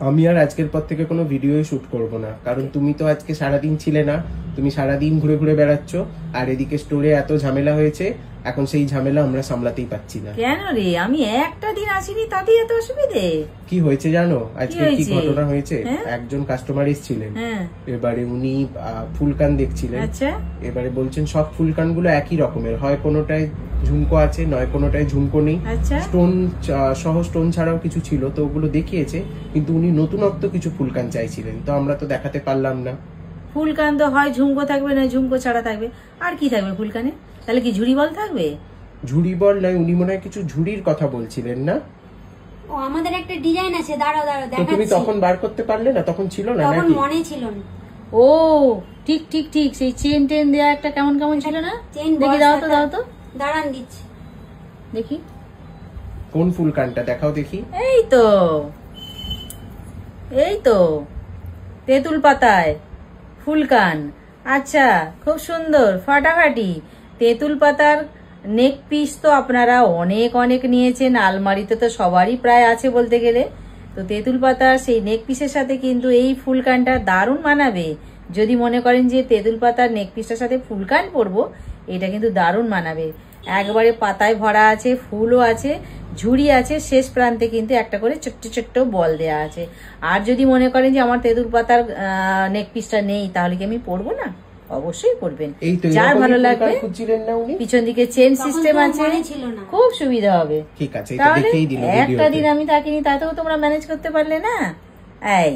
আমি আর আজকের পর থেকে কোনো ভিডিও শুট করব না, কারণ তুমি তো আজকে সারাদিন ছিলে না। তুমি সারাদিন ঘুরে ঘুরে বেড়াচ্ছ, আর এদিকে স্টোরে এত ঝামেলা হয়েছে, এখন সেই ঝামেলা আমরা সামলাতেই পাচ্ছি না। কেন রে, আমি একটা দিন আসিনি তাতেই এত অসুবিধে? কি হয়েছে জানো আজকে? কি ঘটনা হয়েছে, একজন কাস্টমার এসেছিলেন, এবারে উনি ফুলকান দেখছিলেন। এবারে বলছেন সব ফুলকান গুলো একই রকমের, হয় কোনোটায় ঝুমকো আছে, নয় কোনোটায় ঝুমকো নেই, স্টোন সহ স্টোন ছাড়াও কিছু ছিল, তো ওগুলো দেখিয়েছে, কিন্তু উনি নতুনত্ব কিছু ফুলকান চাইছিলেন, তো আমরা তো দেখাতে পারলাম না। ফুলকান তো হয় ঝুমকো থাকবে, না ঝুমকো ছাড়া থাকবে, আর কি থাকবে ফুলকানে? তাহলে কি ঝুড়ি বল থাকবে? ঝুড়ি বল নয়, উনি মনে হয় কিছু ঝুড়ির কথা বলছিলেন না? ও আমাদের একটা ডিজাইন আছে, দাঁড়াও দাঁড়াও দেখাচ্ছি। তুমি তখন বার করতে পারলে না? তখন ছিল না, তখন মনে ছিল না। ও ঠিক ঠিক ঠিক, সেই চেন টেন দেয়া একটা কেমন কেমন ছিল না? দেখি, দাও তো দাও তো, দাঁড়ান দিচ্ছি, দেখি কোন ফুলকানটা দেখাও দেখি। এই তো, এই তো তেঁতুল পাতায় ফুলকান। আচ্ছা, খুব সুন্দর, ফাটাফাটি। তেঁতুল পাতার নেক পিস তো আপনারা অনেক অনেক নিয়েছেন, আলমারিতে তো সবারই প্রায় আছে বলতে গেলে। তো তেঁতুল পাতার সেই নেক পিসের সাথে কিন্তু এই ফুলকানটা দারুণ মানাবে। যদি মনে করেন যে তেঁতুল পাতার নেক পিসটার সাথে ফুলকান পরবো, এটা কিন্তু দারুণ মানাবে। একবারে পাতায় ভরা আছে, ফুলও আছে, ঝুড়ি আছে, শেষ প্রান্তে কিন্তু একটা করে ছোট্ট ছোট্ট বল দেয়া আছে। আর যদি মনে করেন যে আমার তেঁতুল পাতার নেক পিসটা নেই, তাহলে কি আমি পরবো না? অবশ্যই পরবেন, যার ভালো লাগবে। পিছন দিকে চেন সিস্টেম আছে, খুব সুবিধা হবে। ঠিক আছে, তাহলে একটা দিন আমি থাকিনি, তাতেও তোমরা ম্যানেজ করতে পারলে না। এই